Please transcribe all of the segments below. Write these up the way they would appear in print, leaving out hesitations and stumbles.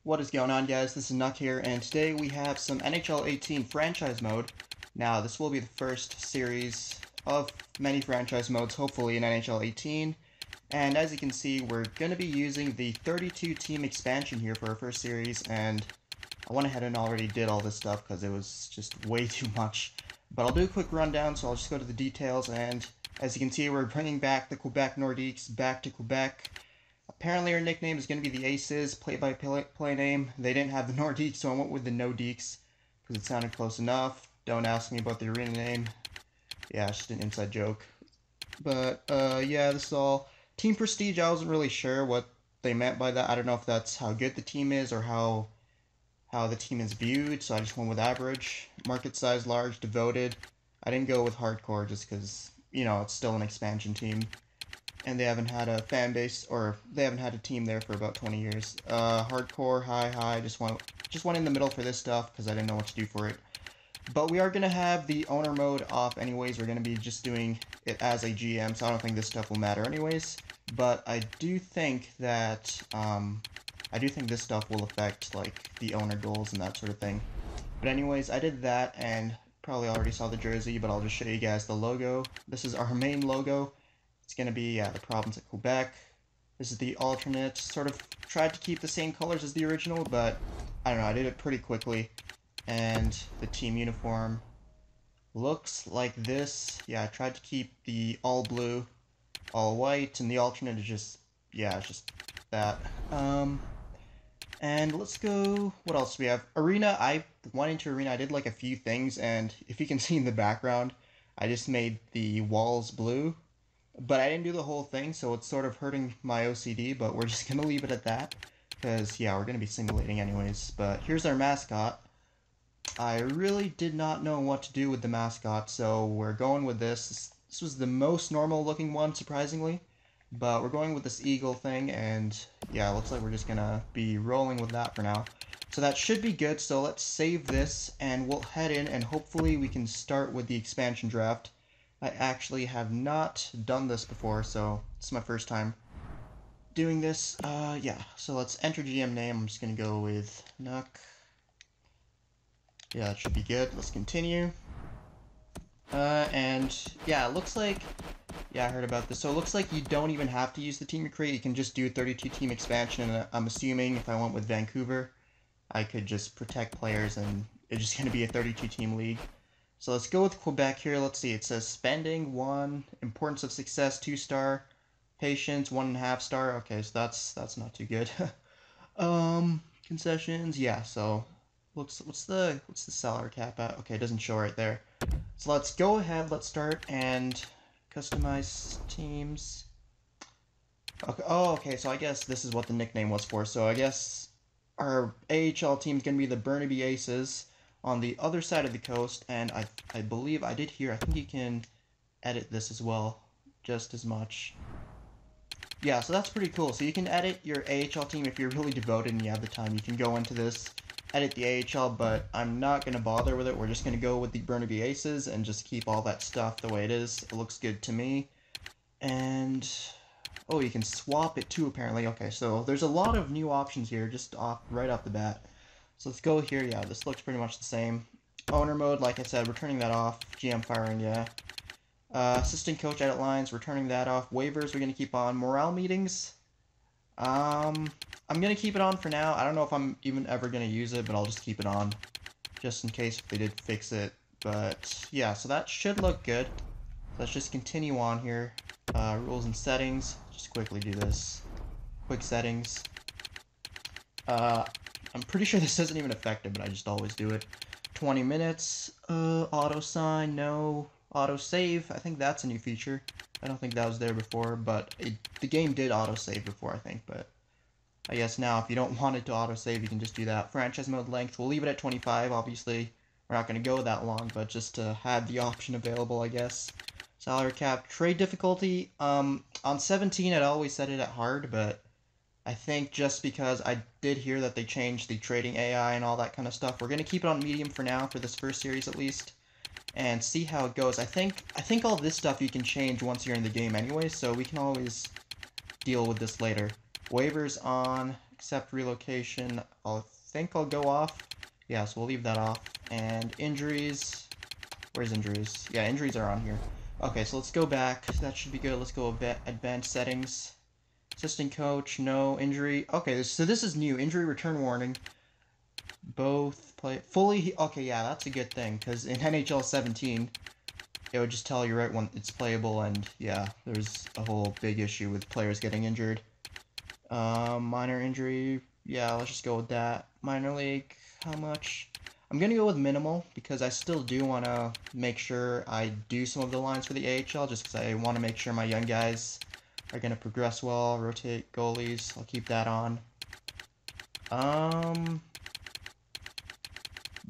What is going on, guys? This is Nuck here, and today we have some NHL 18 franchise mode. Now, this will be the first series of many franchise modes, hopefully, in NHL 18. And as you can see, we're going to be using the 32-team expansion here for our first series, and I went ahead and already did all this stuff because it was just way too much. But I'll do a quick rundown, so I'll just go to the details, and as you can see, we're bringing back the Quebec Nordiques back to Quebec. Apparently our nickname is going to be the Aces, play-by-play name. They didn't have the Nordiques, so I went with the No Deeks, because it sounded close enough. Don't ask me about the arena name. Yeah, it's just an inside joke. But, yeah, this is all. Team Prestige, I wasn't really sure what they meant by that. I don't know if that's how good the team is, or how the team is viewed, so I just went with average. Market size, large, devoted. I didn't go with hardcore, just because, you know, it's still an expansion team. And they haven't had a fan base, or they haven't had a team there for about 20 years. Hardcore, high, just went in the middle for this stuff because I didn't know what to do for it. But we are going to have the owner mode off anyways. We're going to be just doing it as a GM, so I don't think this stuff will matter anyways. But I do think that, this stuff will affect, like, the owner goals and that sort of thing. But anyways, I did that, and probably already saw the jersey, but I'll just show you guys the logo. This is our main logo. It's going to be the province of Quebec. This is the alternate. Sort of tried to keep the same colors as the original, but I don't know, I did it pretty quickly. And the team uniform looks like this. Yeah, I tried to keep the all blue, all white, and the alternate is just, yeah, it's just that. And let's go, what else do we have? Arena, I went into Arena, I did like a few things, and if you can see in the background, I just made the walls blue. But I didn't do the whole thing, so it's sort of hurting my OCD, but we're just going to leave it at that. Because, yeah, we're going to be simulating anyways. But here's our mascot. I really did not know what to do with the mascot, so we're going with this. This was the most normal looking one, surprisingly. But we're going with this eagle thing, and yeah, it looks like we're just going to be rolling with that for now. So that should be good, so let's save this, and we'll head in, and hopefully we can start with the expansion draft. I actually have not done this before, so it's my first time doing this. Yeah, so let's enter GM name. I'm just going to go with Nuck. Yeah, that should be good. Let's continue. And yeah, it looks like, yeah, I heard about this. So it looks like you don't even have to use the team you create. You can just do a 32-team expansion, and I'm assuming if I went with Vancouver, I could just protect players, and it's just going to be a 32-team league. So let's go with Quebec here. Let's see. It says spending 1, importance of success 2-star, patience 1.5 star. Okay, so that's not too good. Concessions, yeah. So what's the salary cap at? Okay, it doesn't show right there. So let's go ahead. Let's start and customize teams. Okay. Oh, okay. So I guess this is what the nickname was for. So I guess our AHL team is gonna be the Burnaby Aces on the other side of the coast, and I believe I did hear, I think you can edit this as well, just as much. Yeah, so that's pretty cool. So you can edit your AHL team if you're really devoted and you have the time. You can go into this, edit the AHL, but I'm not going to bother with it. We're just going to go with the Burnaby Aces and just keep all that stuff the way it is. It looks good to me. And, oh, you can swap it too, apparently. Okay, so there's a lot of new options here, just right off the bat. So let's go here. Yeah, this looks pretty much the same. Owner mode, like I said, we're turning that off. GM firing, yeah. Assistant coach edit lines, we're turning that off. Waivers, we're going to keep on. Morale meetings, I'm going to keep it on for now. I don't know if I'm even ever going to use it, but I'll just keep it on. Just in case if they did fix it. But, yeah, so that should look good. Let's just continue on here. Rules and settings, just quickly do this. Quick settings. I'm pretty sure this isn't even effective, but I just always do it. 20 minutes, auto sign, no. Auto save, I think that's a new feature. I don't think that was there before, but the game did auto save before, I think, but I guess now if you don't want it to auto save, you can just do that. Franchise mode length, we'll leave it at 25, obviously. We're not going to go that long, but just to have the option available, I guess. Salary cap, trade difficulty, on 17 I'd always set it at hard, but I think just because I did hear that they changed the trading AI and all that kind of stuff, we're going to keep it on medium for now, for this first series at least, and see how it goes. I think all this stuff you can change once you're in the game anyway, so we can always deal with this later. Waivers on, accept relocation. I think I'll go off. Yeah, so we'll leave that off. And injuries. Where's injuries? Yeah, injuries are on here. Okay, so let's go back. That should be good. Let's go advanced settings. Assistant coach, no injury. Okay, so this is new. Injury return warning. Both play fully. Okay, yeah, that's a good thing because in NHL 17, it would just tell you right when it's playable, and yeah, there's a whole big issue with players getting injured. Minor injury. Yeah, let's just go with that. Minor league. How much? I'm gonna go with minimal because I still do want to make sure I do some of the lines for the AHL just because I want to make sure my young guys are gonna progress well. Rotate goalies. I'll keep that on.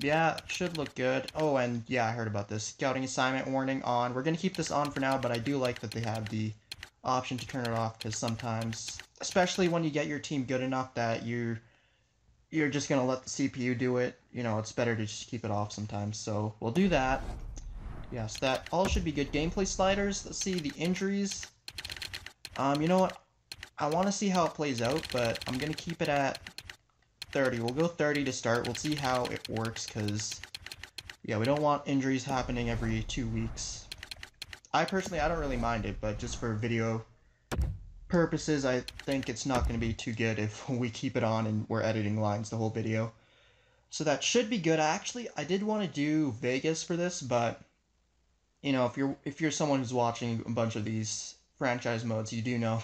Yeah, should look good. Oh, and yeah, I heard about this. Scouting assignment warning on. We're gonna keep this on for now, but I do like that they have the option to turn it off because sometimes, especially when you get your team good enough that you're just gonna let the CPU do it, you know, it's better to just keep it off sometimes. So we'll do that. Yes, that all should be good. Gameplay sliders. Let's see the injuries. You know what? I want to see how it plays out, but I'm gonna keep it at 30. We'll go 30 to start. We'll see how it works because, yeah, we don't want injuries happening every 2 weeks. I personally, I don't really mind it, but just for video purposes, I think it's not going to be too good if we keep it on and we're editing lines the whole video. So that should be good. I did want to do Vegas for this, but you know, if you're someone who's watching a bunch of these franchise modes, you do know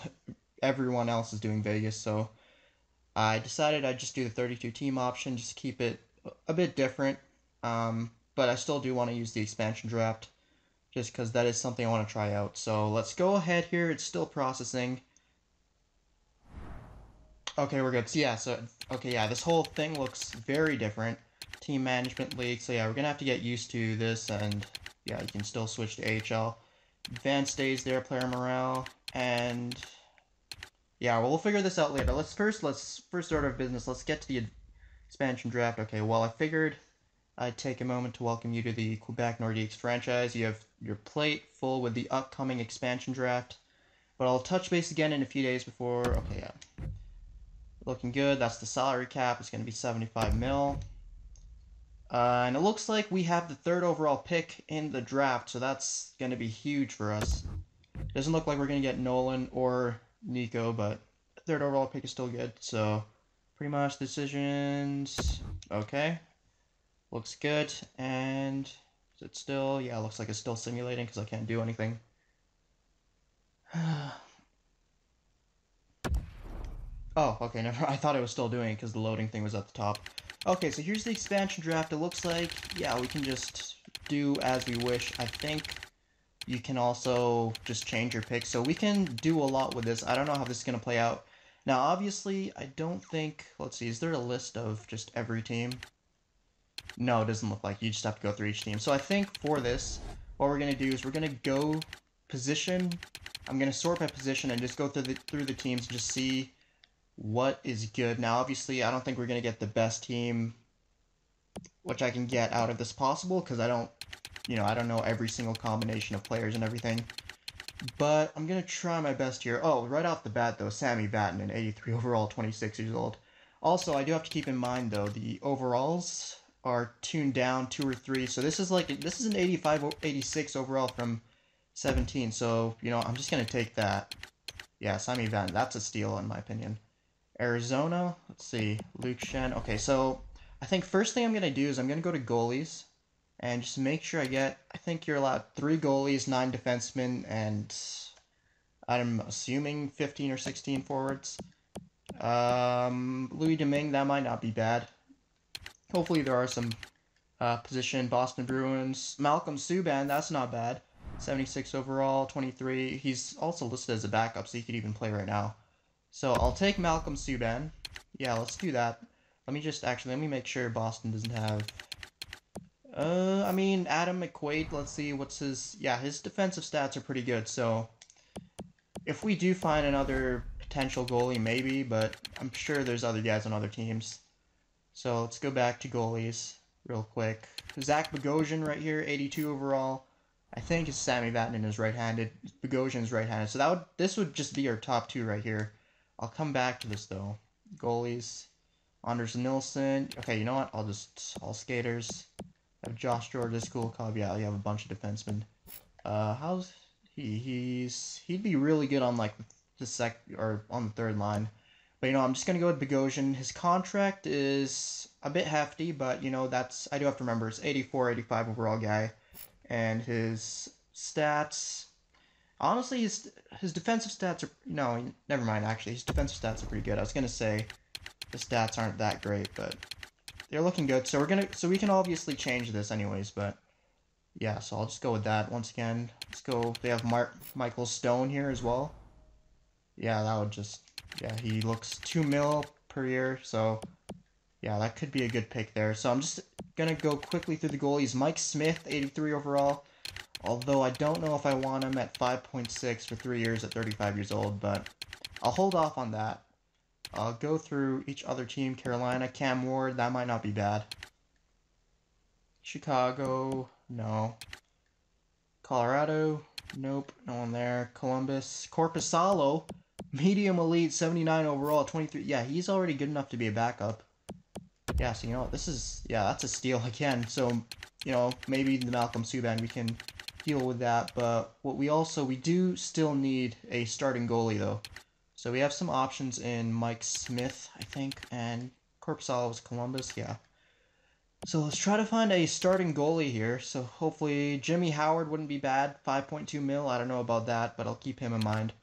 everyone else is doing Vegas, so I decided I'd just do the 32 team option, just keep it a bit different. But I still do want to use the expansion draft, just because that is something I want to try out. So let's go ahead here. It's still processing. Okay, we're good. So yeah, okay, yeah, this whole thing looks very different. Team management league. So yeah, we're gonna have to get used to this, and yeah, you can still switch to AHL. Advanced stays there, player morale, and yeah, well, we'll figure this out later. Let's first order of business. Let's get to the expansion draft. Okay, well, I figured I'd take a moment to welcome you to the Quebec Nordiques franchise. You have your plate full with the upcoming expansion draft, but I'll touch base again in a few days before. Okay, yeah, looking good. That's the salary cap. It's going to be 75 mil. And it looks like we have the 3rd overall pick in the draft, so that's going to be huge for us. Doesn't look like we're going to get Nolan or Nico, but 3rd overall pick is still good. So pretty much decisions. Okay, looks good. And is it still? Yeah, it looks like it's still simulating because I can't do anything. Oh, okay, never. I thought it was still doing it because the loading thing was at the top. Okay, so here's the expansion draft. It looks like, yeah, we can just do as we wish. I think you can also just change your pick. So we can do a lot with this. I don't know how this is going to play out. Now, obviously, I don't think... Let's see, is there a list of just every team? No, it doesn't look like. You just have to go through each team. So I think for this, what we're going to do is we're going to go position. I'm going to sort by position and just go through the teams and just see what is good. Now, obviously, I don't think we're going to get the best team which I can get out of this possible because I don't know every single combination of players and everything. But I'm going to try my best here. Oh, right off the bat, though, Sami Vatanen, 83 overall, 26 years old. Also, I do have to keep in mind, though, the overalls are tuned down 2 or 3. So this is an 85, 86 overall from 17. So, you know, I'm just going to take that. Yeah, Sami Vatanen, that's a steal in my opinion. Arizona, let's see, Luke Shen. Okay, so I think first thing I'm going to do is I'm going to go to goalies and just make sure I think you're allowed 3 goalies, 9 defensemen, and I'm assuming 15 or 16 forwards. Louis Domingue, that might not be bad. Hopefully there are some position. Boston Bruins. Malcolm Subban, that's not bad. 76 overall, 23. He's also listed as a backup, so he could even play right now. So I'll take Malcolm Subban. Yeah, let's do that. Let me make sure Boston doesn't have... I mean, Adam McQuaid, let's see, what's his... Yeah, his defensive stats are pretty good, so... If we do find another potential goalie, maybe, but I'm sure there's other guys on other teams. So let's go back to goalies real quick. Zach Bogosian right here, 82 overall. I think it's Sami Vatanen is right-handed. Bogosian is right-handed. So this would just be our top 2 right here. I'll come back to this, though. Goalies. Anders Nilsson. Okay, you know what? All skaters. I have Josh Georges, Kulikov. Yeah, you have a bunch of defensemen. How's he'd be really good on like the or on the third line. But I'm just gonna go with Bogosian. His contract is a bit hefty, but that's I do have to remember it's 84, 85 overall guy, and his stats. Honestly, his defensive stats are no, never mind. Actually, his defensive stats are pretty good. I was gonna say the stats aren't that great, but they're looking good. So we can obviously change this anyways, but yeah. So I'll just go with that once again. Let's go. They have Michael Stone here as well. Yeah, that would just yeah. He looks 2 mil per year, so yeah, that could be a good pick there. So I'm just gonna go quickly through the goalies. Mike Smith, 83 overall. Although I don't know if I want him at 5.6 for 3 years at 35 years old, but I'll hold off on that. I'll go through each other team. Carolina, Cam Ward, that might not be bad. Chicago, no. Colorado, nope, no one there. Columbus, Corpusalo, medium elite, 79 overall, 23. Yeah, he's already good enough to be a backup. Yeah, so what, this is, yeah, that's a steal again. So, maybe the Malcolm Subban, we can deal with that. But what we do still need a starting goalie, though. So we have some options in Mike Smith, I think, and Corpusalo was Columbus, yeah. So let's try to find a starting goalie here. So hopefully Jimmy Howard wouldn't be bad. 5.2 mil, I don't know about that, but I'll keep him in mind.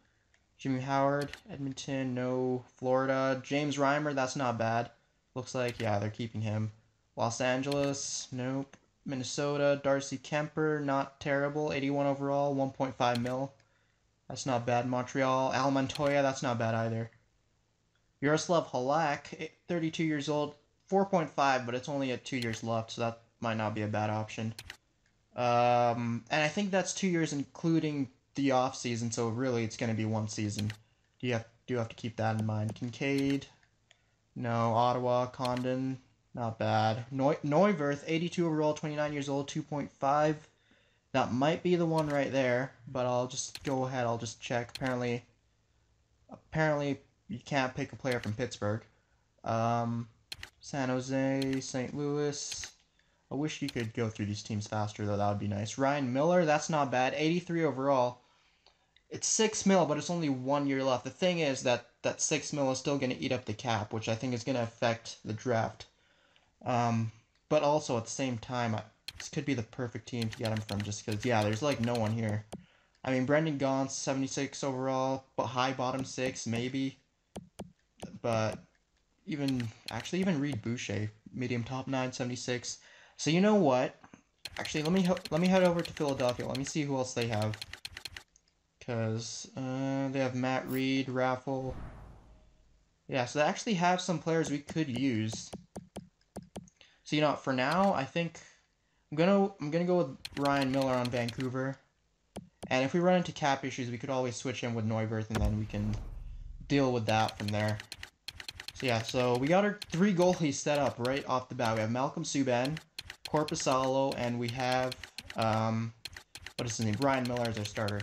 Jimmy Howard, Edmonton, no. Florida, James Reimer, that's not bad. Looks like, yeah, they're keeping him. Los Angeles, nope. Minnesota, Darcy Kemper, not terrible. 81 overall, 1.5 mil. That's not bad. Montreal, Al Montoya, that's not bad either. Yaroslav Halak, 32 years old, 4.5, but it's only at 2 years left, so that might not be a bad option. And I think that's 2 years including the off season, so really it's going to be 1 season. Do have to keep that in mind. Kincaid, no. Ottawa, Condon, not bad. Neuwirth, 82 overall, 29 years old, 2.5. That might be the one right there, but I'll just go ahead. I'll just check. Apparently you can't pick a player from Pittsburgh. San Jose, St. Louis. I wish you could go through these teams faster, though. That would be nice. Ryan Miller, that's not bad. 83 overall. It's 6 mil, but it's only 1 year left. The thing is that 6 mil is still going to eat up the cap, which I think is going to affect the draft. But also at the same time, this could be the perfect team to get him from, just because, yeah, there's like no one here. I mean, Brendan Gaunce, 76 overall, but high bottom 6, maybe. But even Reed Boucher, medium top 9, 76. So you know what? Actually, let me head over to Philadelphia. Let me see who else they have. Because they have Matt Reed, Raffle. Yeah, so they actually have some players we could use. So for now, I think I'm gonna go with Ryan Miller on Vancouver. And if we run into cap issues, we could always switch him with Neuwirth, and then we can deal with that from there. So yeah, so we got our 3 goalies set up right off the bat. We have Malcolm Subban, Corpusalo, and we have what is his name? Ryan Miller as our starter.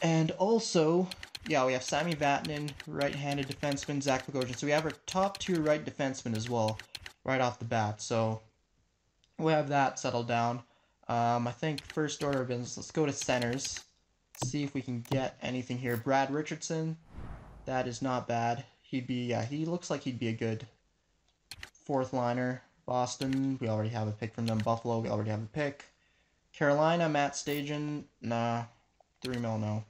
And also, yeah, we have Sami Vatanen, right-handed defenseman, Zach Bogosian. So we have our top 2 right defensemen as well, right off the bat. So we have that settled down. I think first order of business, let's go to centers. See if we can get anything here. Brad Richardson, that is not bad. He looks like he'd be a good 4th liner. Boston, we already have a pick from them. Buffalo, we already have a pick. Carolina, Matt Stajan, nah. 3 mil, no.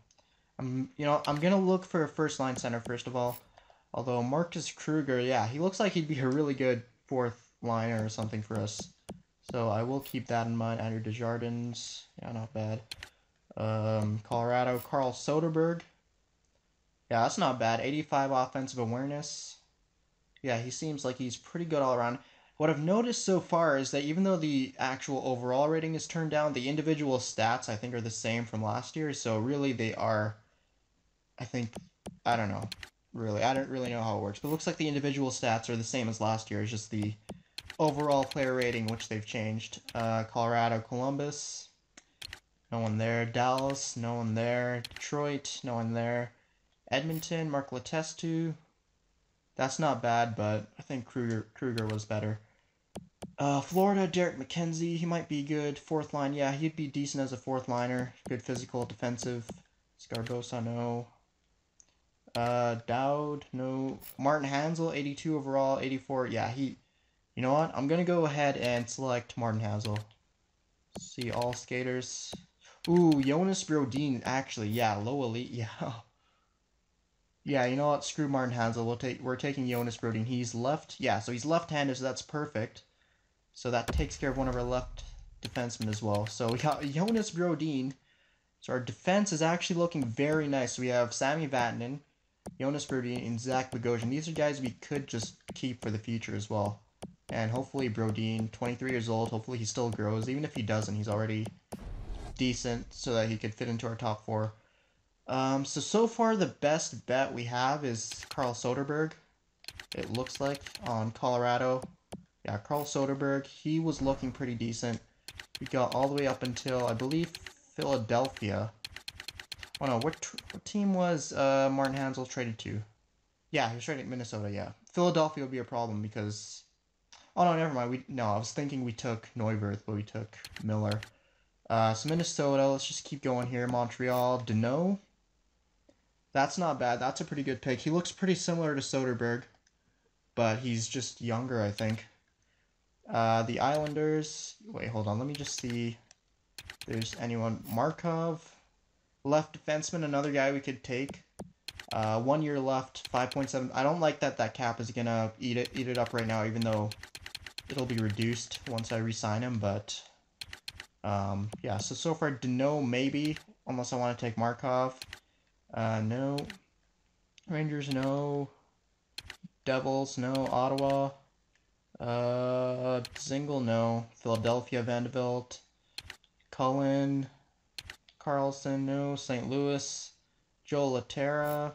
I'm gonna look for a first line center first of all. Although Marcus Kruger, yeah, he looks like he'd be a really good 4th liner or something for us. So I will keep that in mind. Andrew Desjardins, yeah, not bad. Colorado, Carl Soderberg. Yeah, that's not bad. 85 offensive awareness. Yeah, he seems like he's pretty good all around. What I've noticed so far is that even though the actual overall rating is turned down, the individual stats, I think, are the same from last year. So really they are, I don't know. Really, I don't really know how it works. But it looks like the individual stats are the same as last year. It's just the overall player rating, which they've changed. Colorado, Columbus. No one there. Dallas, no one there. Detroit, no one there. Edmonton, Mark Letestu. That's not bad, but I think Kruger was better. Florida, Derek McKenzie, he might be good. Fourth line, yeah, he'd be decent as a fourth liner. Good physical, defensive. Scarbosa, no. Dowd, no. Martin Hansel, 82 overall, 84. Yeah, he... You know what? I'm going to go ahead and select Martin Hansel. See all skaters. Ooh, Jonas Brodin, actually. Yeah, low elite. Yeah. Yeah, you know what? Screw Martin Hansel. We're taking Jonas Brodin. He's left. Yeah, so he's left-handed, so that's perfect. So that takes care of one of our left defensemen as well. So we got Jonas Brodin. So our defense is actually looking very nice. So we have Sami Vatanen, Jonas Brodin, and Zach Bogosian. These are guys we could just keep for the future as well. And hopefully Brodin, 23 years old, hopefully he still grows. Even if he doesn't, he's already decent so that he could fit into our top four. So far the best bet we have is Carl Soderberg, it looks like, on Colorado. Yeah, Carl Soderberg, he was looking pretty decent. We got all the way up until, I believe, Philadelphia. Oh no, what team was Martin Hansel traded to? Yeah, he was traded to Minnesota, yeah. Philadelphia would be a problem because... Oh no, never mind. I was thinking we took Neuwirth, but we took Miller. So Minnesota, let's just keep going here. Montreal, Deneau. That's not bad. That's a pretty good pick. He looks pretty similar to Soderberg, but he's just younger, I think. The Islanders. Wait, hold on. Let me just see if there's anyone. Markov, left defenseman, another guy we could take. 1 year left, 5.7. I don't like that cap is gonna eat it up right now, even though it'll be reduced once I re-sign him. But yeah. So far, Deneau maybe, unless I want to take Markov. No. Rangers, no. Devils, no. Ottawa. Zingle, no. Philadelphia, Vanderbilt. Cullen. Carlson, no. St. Louis. Joel Laterra.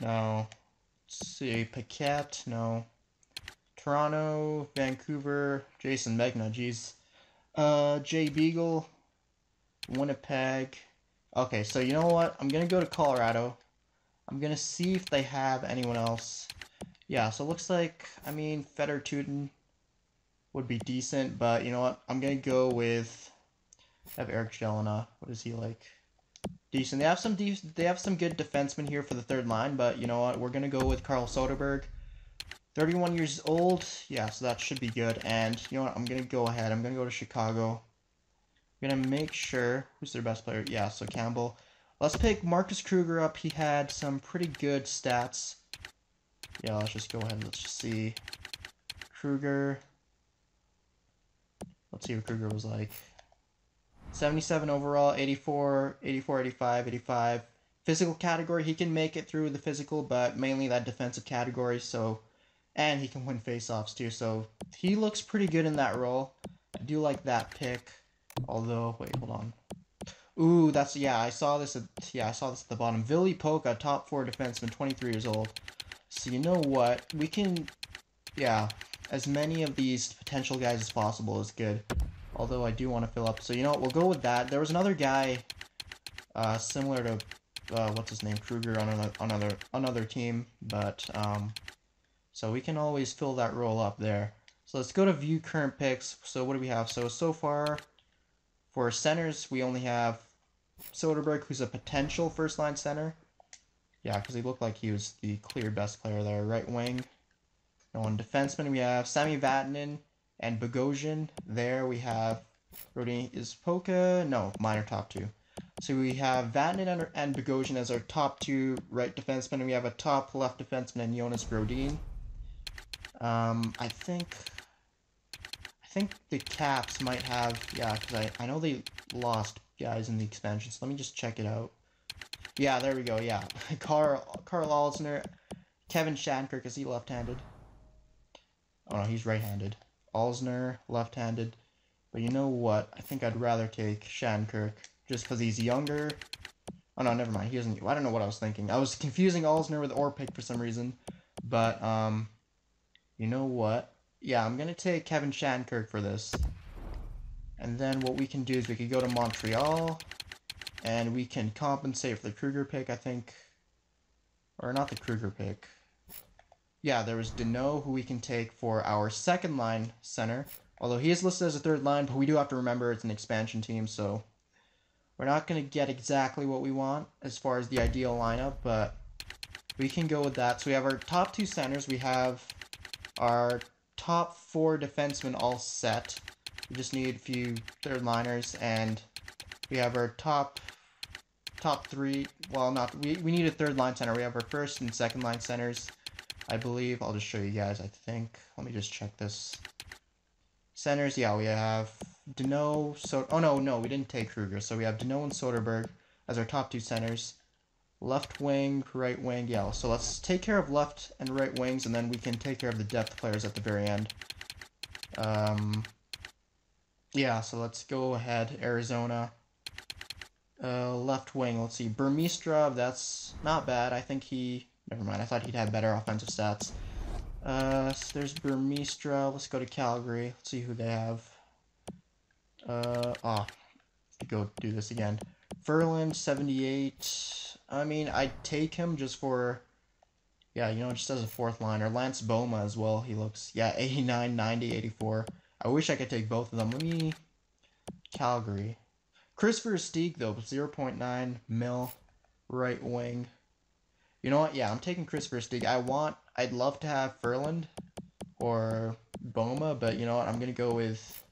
No. Let's see. Paquette, no. Toronto, Vancouver. Jason Megna, jeez. Jay Beagle. Winnipeg. Okay, so you know what? I'm going to go to Colorado. I'm going to see if they have anyone else. Yeah, so it looks like, I mean, Feder Tuden would be decent, but you know what? I'm going to go with, I have Eric Jelena. What is he like? Decent. They have some good defensemen here for the third line, but you know what? We're going to go with Carl Soderberg. 31 years old. Yeah, so that should be good. And you know what? I'm going to go ahead. I'm going to go to Chicago. I'm going to make sure, who's their best player? Yeah, so Campbell. Let's pick Marcus Kruger up. He had some pretty good stats. Yeah, let's just go ahead and let's just see. Kruger. Let's see what Kruger was like. 77 overall, 84, 84, 85, 85. Physical category, he can make it through the physical, but mainly that defensive category, so... And he can win faceoffs too, so he looks pretty good in that role. I do like that pick. Although, wait, hold on. Ooh, that's, yeah, I saw this at the bottom. Ville Polka, top 4 defenseman, 23 years old. So you know what? We can, yeah, as many of these potential guys as possible is good. Although I do want to fill up. So you know what? We'll go with that. There was another guy, similar to, what's his name, Kruger on another team, but, so we can always fill that role up there. So let's go to view current picks. So what do we have? So far, for centers, we only have Soderberg, who's a potential first-line center. Yeah, because he looked like he was the clear best player there. Right wing. And on defenseman, we have Sami Vatanen and Bogosian. There we have... Is Polka? No, minor top 2. So we have Vatanen and Bogosian as our top 2 right defensemen. And we have a top left defenseman in Jonas Brodin. I think the Caps might have, yeah, because I know they lost guys in the expansion, so let me just check it out. Yeah, there we go, yeah. Carl Alsner, Kevin Shattenkirk, is he left-handed? Oh no, he's right-handed. Alsner, left-handed. But you know what? I think I'd rather take Shattenkirk, just because he's younger. Oh no, never mind, he doesn't, I don't know what I was thinking. I was confusing Alsner with Orpik for some reason. But, you know what? Yeah, I'm going to take Kevin Shattenkirk for this. And then what we can do is we could go to Montreal. And we can compensate for the Kruger pick, I think. Or not the Kruger pick. yeah, there was Deneau, who we can take for our second line center. Although he is listed as a third line, but we do have to remember it's an expansion team, so we're not going to get exactly what we want as far as the ideal lineup, but we can go with that. So we have our top two centers. We have our top four defensemen all set. We just need a few third liners, and we have our top three. Well, not we need a third line center. We have our first and second line centers, I believe. I'll just show you guys. I think. Let me just check this. Centers, yeah, we have Deneau. Oh no, we didn't take Kruger. So we have Deneau and Soderberg as our top two centers. Left wing, right wing, yeah. So let's take care of left and right wings, and then we can take care of the depth players at the very end. Yeah, so let's go ahead. Arizona. Left wing, let's see. Burmistrov, that's not bad. I think never mind, I thought he'd have better offensive stats. So there's Burmistrov. Let's go to Calgary. Let's see who they have. Go do this again. Ferland, 78. I mean, I'd take him just for, yeah, just as a fourth liner. Lance Boma as well. He looks, yeah, 89, 90, 84. I wish I could take both of them. Let me, Calgary. Chris Versteeg, though, 0.9 mil, right wing. You know what? Yeah, I'm taking Chris Versteeg. I'd love to have Ferland or Boma, but you know what? I'm going to go with,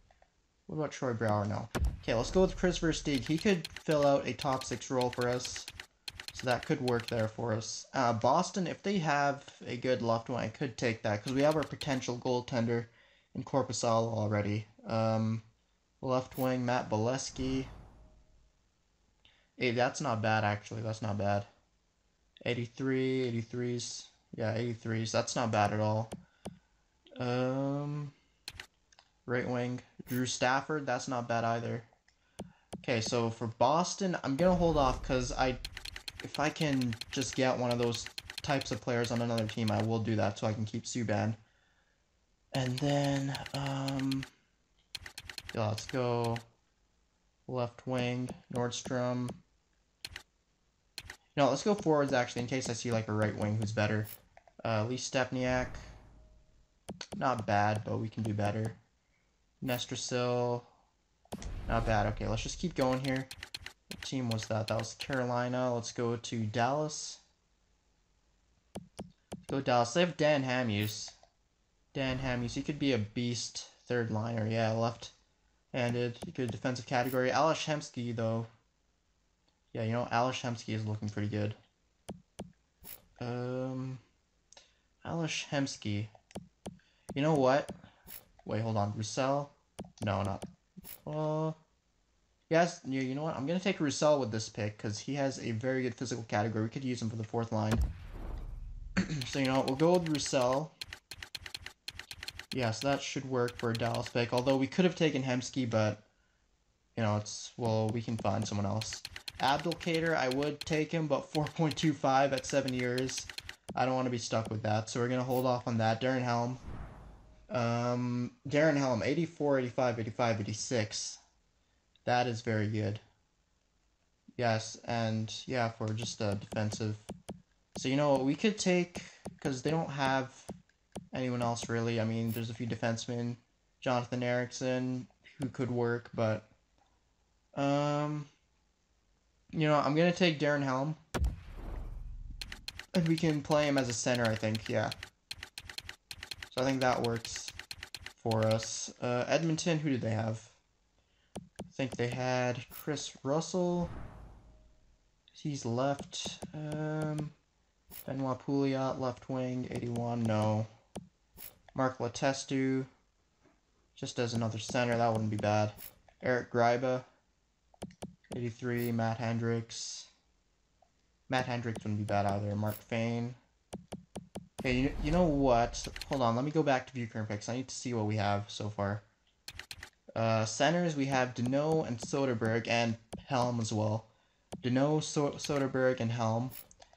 what about Troy Brouwer? No. Okay, let's go with Chris Versteeg. He could fill out a top 6 role for us, so that could work there for us. Boston, if they have a good left wing, I could take that, because we have our potential goaltender in Korpisalo already. Left wing, Matt Bolesky. Hey, that's not bad, actually. That's not bad. 83s. Yeah, 83s. That's not bad at all. Right wing, Drew Stafford. That's not bad either. Okay, so for Boston, I'm gonna hold off because if I can just get one of those types of players on another team, I will do that so I can keep Subban. And then, yeah, let's go left wing, Nordstrom. No, let's go forwards, actually, in case I see, like, a right wing who's better. Lee Stepniak. Not bad, but we can do better. Nestrasil. Not bad. Okay, let's just keep going here. What team was that? That was Carolina. Let's go to Dallas. Let's go Dallas. They have Dan Hamhuis. Dan Hamhuis. He could be a beast third liner. Yeah, left-handed. Good defensive category. Ales Hemsky, though. Yeah, Ales Hemsky is looking pretty good. Ales Hemsky. You know what? Wait, hold on. Roussel? No, not. Yes, you know what? I'm going to take Roussel with this pick because he has a very good physical category. We could use him for the fourth line. So, we'll go with Roussel. Yeah, so that should work for a Dallas pick. Although we could have taken Hemsky, but, we can find someone else. Abdelkader, I would take him, but 4.25 at 7 years. I don't want to be stuck with that, so we're going to hold off on that. Darren Helm. Darren Helm, 84, 85, 85, 86. That is very good. Yes, and yeah, for just a defensive. So, we could take, because they don't have anyone else really. I mean, there's a few defensemen. Jonathan Erickson, who could work, but, I'm going to take Darren Helm. And we can play him as a center, I think, yeah. So I think that works for us. Edmonton, who did they have? I think they had Chris Russell. He's left. Benoit Pouliot, left wing, 81, no. Mark Letestu, just as another center, that wouldn't be bad. Eric Greiba, 83, Matt Hendricks. Matt Hendricks wouldn't be bad either. Mark Fane. Okay, you know what? Hold on, let me go back to view current picks. I need to see what we have so far. Centers, we have Deneau and Soderberg, and Helm as well. Deneau, Soderberg, and Helm.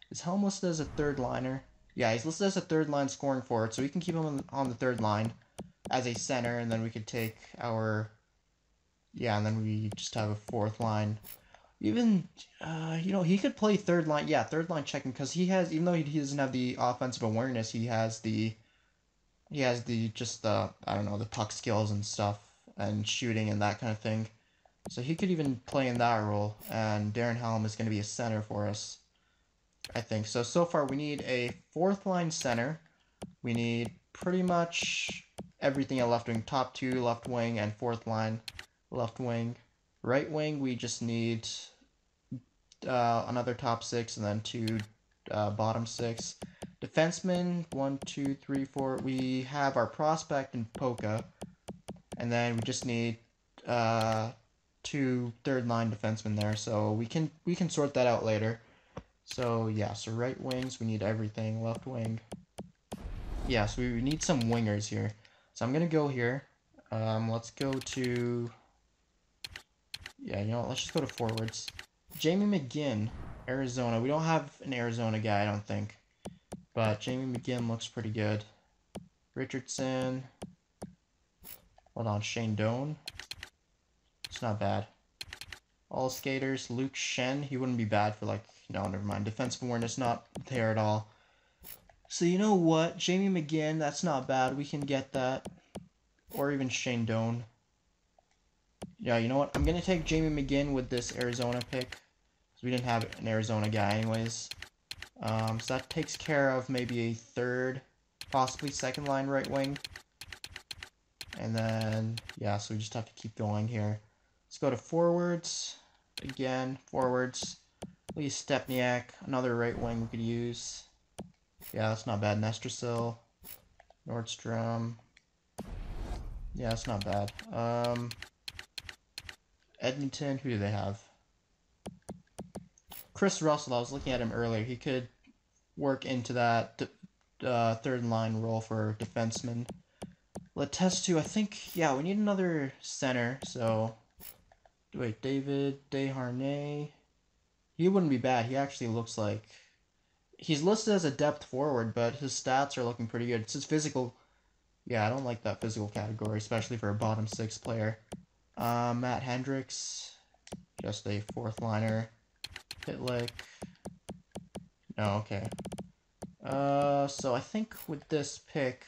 Is Helm listed as a third liner? Yeah, he's listed as a third line scoring forward, so we can keep him on the third line as a center, and then we could take our... Yeah, and then we just have a fourth line. Even, you know, he could play third line. Yeah, third line checking because he has, even though he doesn't have the offensive awareness, he has the just the I don't know the puck skills and stuff and shooting and that kind of thing. So he could even play in that role. And Darren Helm is going to be a center for us, I think. So far we need a fourth line center. We need pretty much everything at left wing. Top two left wing and fourth line left wing. Right wing we just need another top six and then two bottom six. Defenseman, 1, 2, 3, 4. We have our prospect in Polka, and then we just need two third line defensemen there. So we can sort that out later. So yeah, so right wings we need everything. Left wing, yeah. So we need some wingers here. So I'm gonna go here. Let's go to let's just go to forwards. Jamie Mcginn, Arizona. We don't have an Arizona guy, I don't think. But Jamie Mcginn looks pretty good. Richardson. Hold on, Shane Doan. It's not bad. All skaters. Luke Shen. He wouldn't be bad for no, never mind. Defensive awareness not there at all. So you know what? Jamie Mcginn, that's not bad. We can get that. Or even Shane Doan. Yeah, you know what? I'm going to take Jamie Mcginn with this Arizona pick. Because we didn't have an Arizona guy anyways. So that takes care of maybe a third, possibly second line right wing. And then, yeah, so we just have to keep going here. Let's go to forwards. Again, forwards. Lee Stepniak, another right wing we could use. Yeah, that's not bad. Nestrasil, Nordstrom. Yeah, that's not bad. Edmonton, who do they have? Chris Russell, I was looking at him earlier. He could work into that third line role for defenseman. Letestu, I think, yeah, we need another center, so... Wait, David Desharnais. He wouldn't be bad. He actually looks like... He's listed as a depth forward, but his stats are looking pretty good. It's his physical... Yeah, I don't like that physical category, especially for a bottom six player. Matt Hendricks, just a fourth liner. Pitlick. No, okay. So I think with this pick,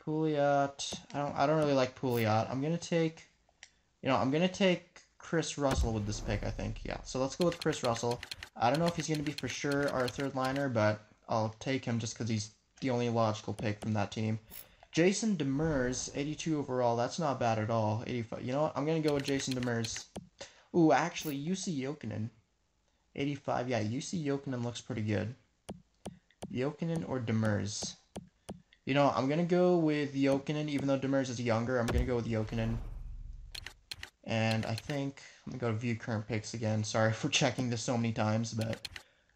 Pouliot. I don't really like Pouliot. I'm gonna take Chris Russell with this pick. I think, yeah. So let's go with Chris Russell. I don't know if he's gonna be for sure our third liner, but I'll take him just because he's the only logical pick from that team. Jason Demers, 82 overall. That's not bad at all. 85. You know what? I'm gonna go with Jason Demers. Ooh, actually, UC Jokinen, 85. Yeah, UC Jokinen looks pretty good. Jokinen or Demers? You know, I'm gonna go with Jokinen, even though Demers is younger. I'm gonna go with Jokinen. And I think I'm gonna go to view current picks again. Sorry for checking this so many times, but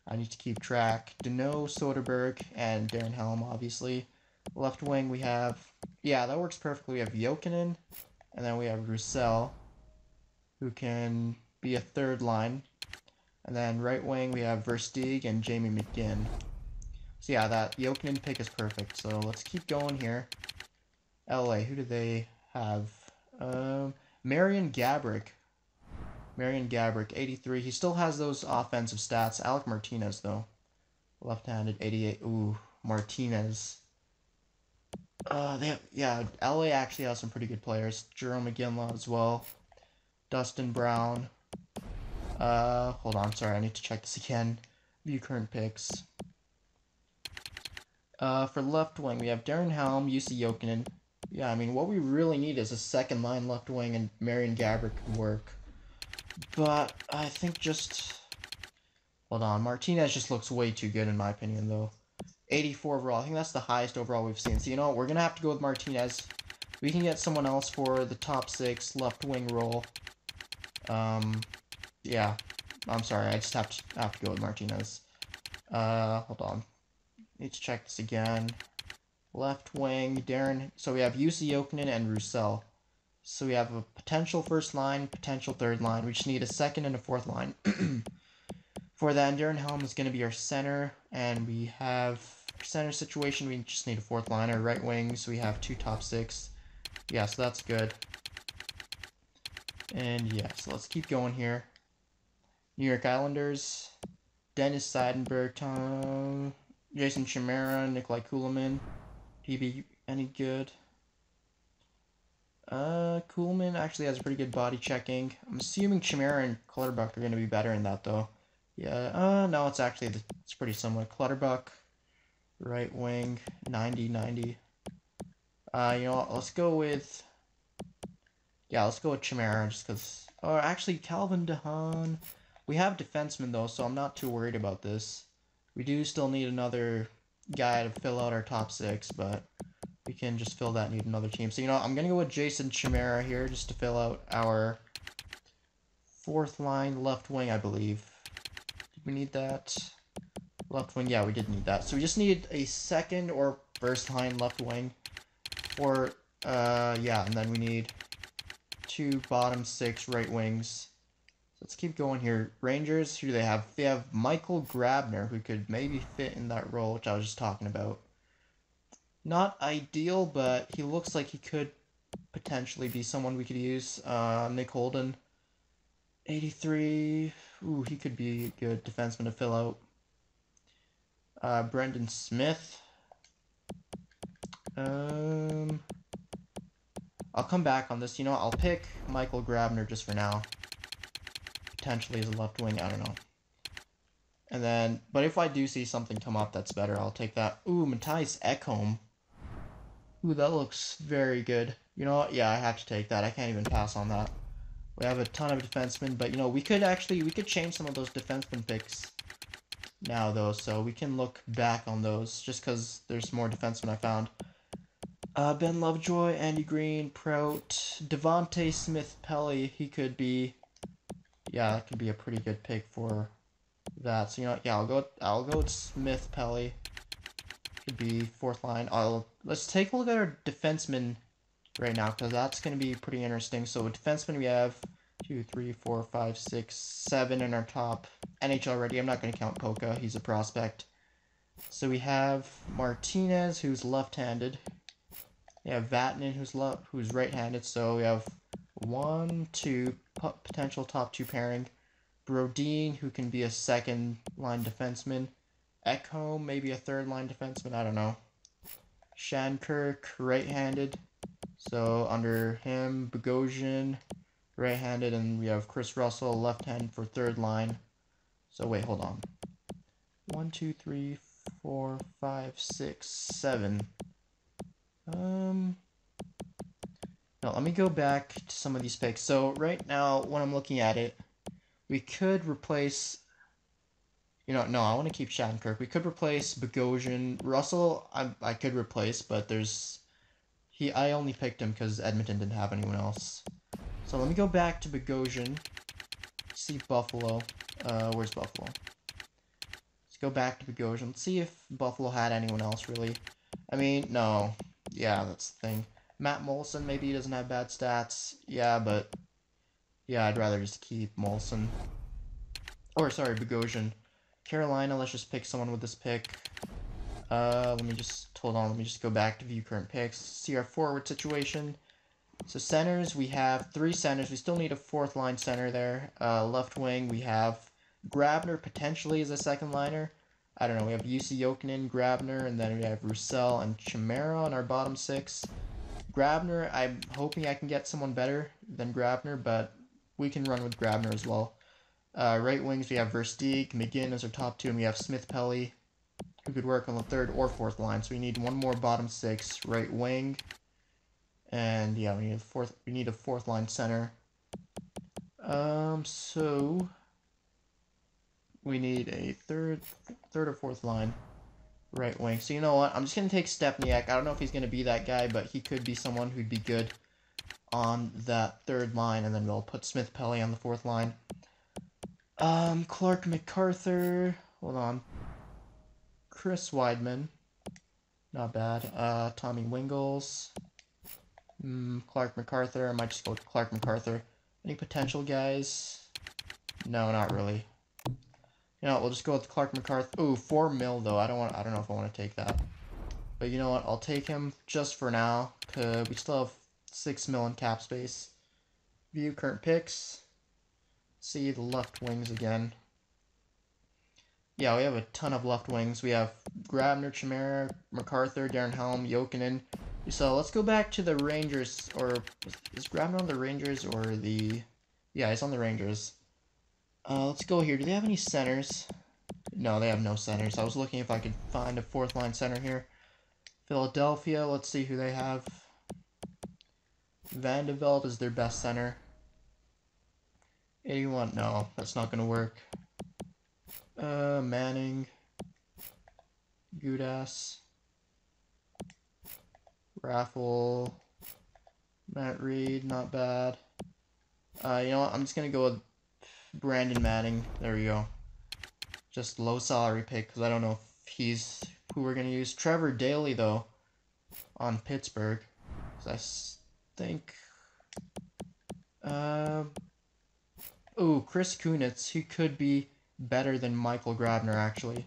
I need to keep track. Dano, Soderberg, and Darren Helm, obviously. Left wing, we have... Yeah, that works perfectly. We have Jokinen, and then we have Roussel, who can be a third line. And then right wing, we have Versteeg and Jamie Mcginn. So yeah, that Jokinen pick is perfect. So let's keep going here. LA, who do they have? Marian Gaborik. Marian Gaborik, 83. He still has those offensive stats. Alec Martinez, though. Left-handed, 88. Ooh, Martinez. LA actually has some pretty good players. Jerome McGinley as well. Dustin Brown. Hold on, sorry, I need to check this again. View current picks. For left wing, we have Darren Helm, UC Jokinen. Yeah, I mean, what we really need is a second line left wing, and Marian Gaborik can work. But I think just... Hold on, Martinez just looks way too good in my opinion, though. 84 overall. I think that's the highest overall we've seen. So, you know what? We're going to have to go with Martinez. We can get someone else for the top six left wing role. Yeah. I'm sorry. I just have to go with Martinez. Hold on. Need to check this again. Left wing, Darren. So we have UC Jokinen and Roussel. So we have a potential first line, potential third line. We just need a second and a fourth line. For that, Darren Helm is going to be our center, and we have our center situation. We just need a fourth liner. Right wing, so we have two top six. Yeah, so that's good. And yeah, so let's keep going here. New York Islanders, Dennis Seidenberg, Jason Chimera, Nikolai Kulemin. He be any good? Kuhlman actually has pretty good body checking. I'm assuming Chimera and Clutterbuck are going to be better in that, though. Yeah, no, it's pretty similar. Clutterbuck, right wing, 90-90. You know what, let's go with Chimera, just because... Or actually, Calvin DeHaan. We have defensemen, though, so I'm not too worried about this. We do still need another guy to fill out our top six, but... we can just fill that need another team. So, you know, I'm going to go with Jason Chimera here just to fill out our fourth line left wing, I believe. Did we need that? Left wing, yeah, we did need that. So we just need a second or first line left wing. Or, yeah, and then we need 2 bottom 6 right wings. So let's keep going here. Rangers, who do they have? They have Michael Grabner, who could maybe fit in that role, which I was just talking about. Not ideal, but he looks like he could potentially be someone we could use. Nick Holden, 83. Ooh, he could be a good defenseman to fill out. Brendan Smith. I'll come back on this. You know, I'll pick Michael Grabner just for now. Potentially as a left wing, I don't know. And then, but if I do see something come up that's better, I'll take that. Ooh, Matthias Ekholm. Ooh, that looks very good. You know what? Yeah, I have to take that. I can't even pass on that. We have a ton of defensemen, but, you know, we could change some of those defenseman picks now, though, so we can look back on those, just because there's more defensemen I found. Ben Lovejoy, Andy Green, Prout, Devontae Smith-Pelly, he could be... yeah, that could be a pretty good pick for that. So, you know what? Yeah, I'll go with Smith-Pelly. Could be fourth line. Let's take a look at our defensemen right now, because that's going to be pretty interesting. So with defensemen, we have 2, 3, 4, 5, 6, 7 in our top. NHL ready. I'm not going to count Polka. He's a prospect. So we have Martinez, who's left-handed. We have Vatanen, who's right-handed. So we have 1, 2 potential top 2 pairing. Brodin, who can be a second-line defenseman. Ekholm, maybe a third-line defenseman, I don't know. Shattenkirk, right-handed. So under him, Bogosian, right-handed, and we have Chris Russell, left-handed for third line. So wait, hold on. 1, 2, 3, 4, 5, 6, 7. No, let me go back to some of these picks. So right now, when I'm looking at it, we could replace... you know, no, I want to keep Shattenkirk. We could replace Bogosian. Russell, I could replace, but I only picked him because Edmonton didn't have anyone else. So let me go back to Bogosian. See Buffalo. Where's Buffalo? Let's go back to Bogosian. Let's see if Buffalo had anyone else, really. I mean, no. Yeah, that's the thing. Matt Molson, maybe he doesn't have bad stats. Yeah, but... yeah, I'd rather just keep Molson. Or, sorry, Bogosian. Carolina, let's just pick someone with this pick. Let me just go back to view current picks. See our forward situation. So centers, we have 3 centers. We still need a fourth line center there. Left wing, we have Grabner potentially as a second liner. I don't know, we have UC Jokinen, Grabner, and then we have Roussel and Chimera on our bottom 6. Grabner, I'm hoping I can get someone better than Grabner, but we can run with Grabner as well. Right wings, we have Versteeg, Mcginn as our top 2, and we have Smith-Pelly, who could work on the third or fourth line. So we need one more bottom 6 right wing, and yeah, we need a fourth line center. So we need a third or fourth line right wing. So you know what? I'm just gonna take Stepniak. I don't know if he's gonna be that guy, but he could be someone who'd be good on that third line, and then we'll put Smith-Pelly on the fourth line. Clark MacArthur, hold on. Chris Weidman, not bad. Tommy Wingles, Clark MacArthur, I might just go with Clark MacArthur. Any potential guys? No, not really. You know what, we'll just go with Clark MacArthur. Ooh, 4 mil though, I don't know if I want to take that. But you know what, I'll take him just for now, cause we still have 6 mil in cap space. View current picks. see the left wings again. Yeah, we have a ton of left wings. We have Grabner, Chimera, MacArthur, Darren Helm, Jokinen. So let's go back to the Rangers, or is Grabner on the Rangers or the... Yeah, he's on the Rangers. Let's go here. Do they have any centers? No, they have no centers. I was looking if I could find a fourth line center here. Philadelphia, let's see who they have. Vandeveld is their best center. 81, no, that's not going to work. Manning. Gudas. Raffle. Matt Reed, not bad. You know what, I'm just going to go with Brandon Manning. There we go. Just low salary pick, because I don't know if he's who we're going to use. Trevor Daley, though, on Pittsburgh. Because I think... Ooh, Chris Kunitz. He could be better than Michael Grabner, actually.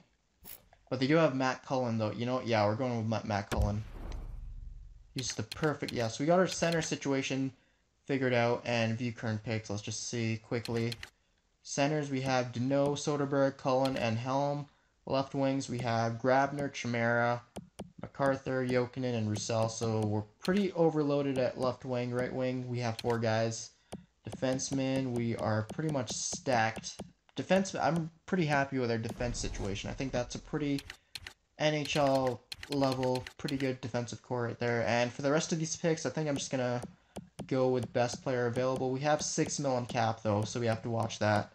But they do have Matt Cullen, though. You know what? Yeah, we're going with Matt Cullen. He's the perfect... Yeah, so we got our center situation figured out, and view current picks. Let's just see quickly. Centers, we have Deneau, Soderberg, Cullen, and Helm. Left wings, we have Grabner, Chimera, MacArthur, Jokinen, and Roussel. So we're pretty overloaded at left wing. Right wing, we have 4 guys. Defenseman, we are pretty much stacked. Defense, I'm pretty happy with our defense situation. I think that's a pretty NHL level, pretty good defensive core right there. And for the rest of these picks, I think I'm just going to go with best player available. We have $6 million cap, though, so we have to watch that.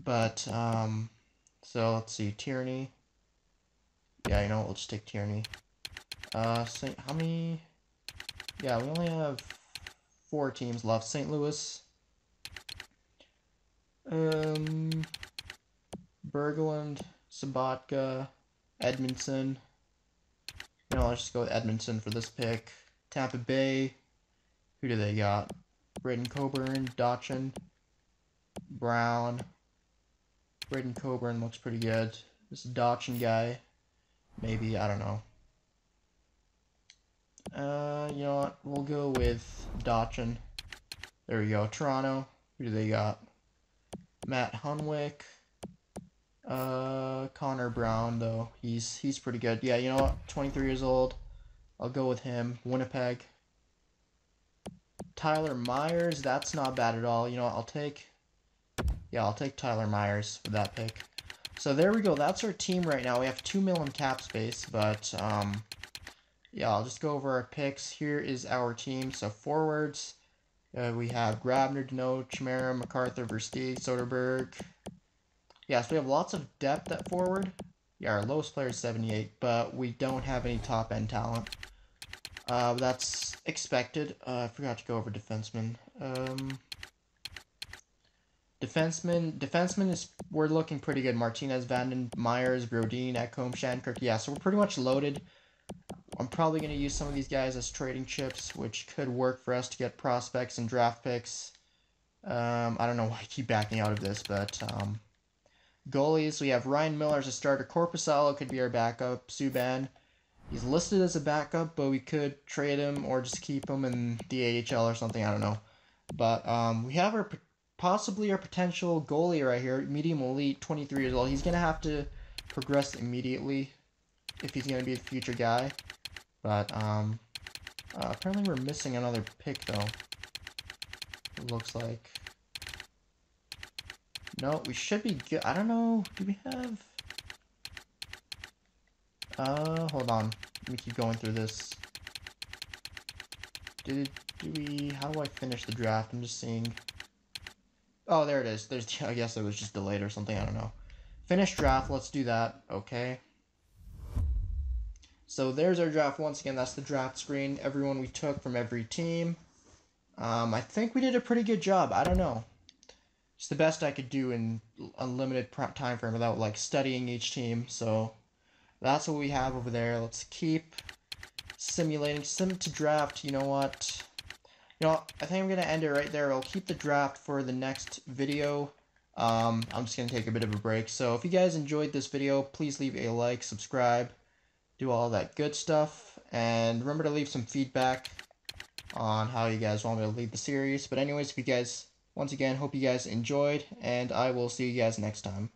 But, so let's see, Tierney. Yeah, you know what, we'll just take Tierney. How many? Yeah, we only have 4 teams left. St. Louis. Berglund, Sabatka, Edmondson. You know, let's just go with Edmondson for this pick. Tampa Bay. Who do they got? Braden Coburn, Dotchin, Brown. Braden Coburn looks pretty good. This Dotchin guy. Maybe, I don't know. You know what? We'll go with Dotchin. There we go. Toronto. Who do they got? Matt Hunwick. Connor Brown, though. He's pretty good. Yeah, you know what? 23 years old. I'll go with him. Winnipeg. Tyler Myers. That's not bad at all. You know what? I'll take Tyler Myers for that pick. So there we go. That's our team right now. We have $2 million cap space, but yeah, I'll just go over our picks. Here is our team. So forwards, we have Grabner, Deneau, Chimera, MacArthur, Versteeg, Soderberg. Yeah, so we have lots of depth at forward. Yeah, our lowest player is 78, but we don't have any top-end talent. That's expected. I forgot to go over defenseman. Defenseman is, we're looking pretty good. Martinez, Vanden, Myers, Brodin, Ekholm, Shankirk. Yeah, so we're pretty much loaded. I'm probably going to use some of these guys as trading chips, which could work for us to get prospects and draft picks. I don't know why I keep backing out of this, but goalies, we have Ryan Miller as a starter. Korpisalo could be our backup. Subban, he's listed as a backup, but we could trade him or just keep him in the AHL or something. I don't know. But we have our possibly our potential goalie right here, medium elite, 23 years old. He's going to have to progress immediately if he's going to be the future guy. But apparently we're missing another pick, though. It looks like. No, we should be good. I don't know. Do we have... hold on. Let me keep going through this. How do I finish the draft? I'm just seeing... Oh, there it is. I guess it was just delayed or something. I don't know. Finish draft. Let's do that. Okay. So there's our draft once again. That's the draft screen. Everyone we took from every team. I think we did a pretty good job. I don't know. It's the best I could do in a limited time frame without like studying each team. So that's what we have over there. Let's keep simulating. Sim to draft. You know what? You know, I think I'm going to end it right there. I'll keep the draft for the next video. I'm just going to take a bit of a break. So if you guys enjoyed this video, please leave a like, subscribe, do all that good stuff. And remember to leave some feedback on how you guys want me to lead the series. But anyways, if you guys Once again, hope you guys enjoyed, and I will see you guys next time.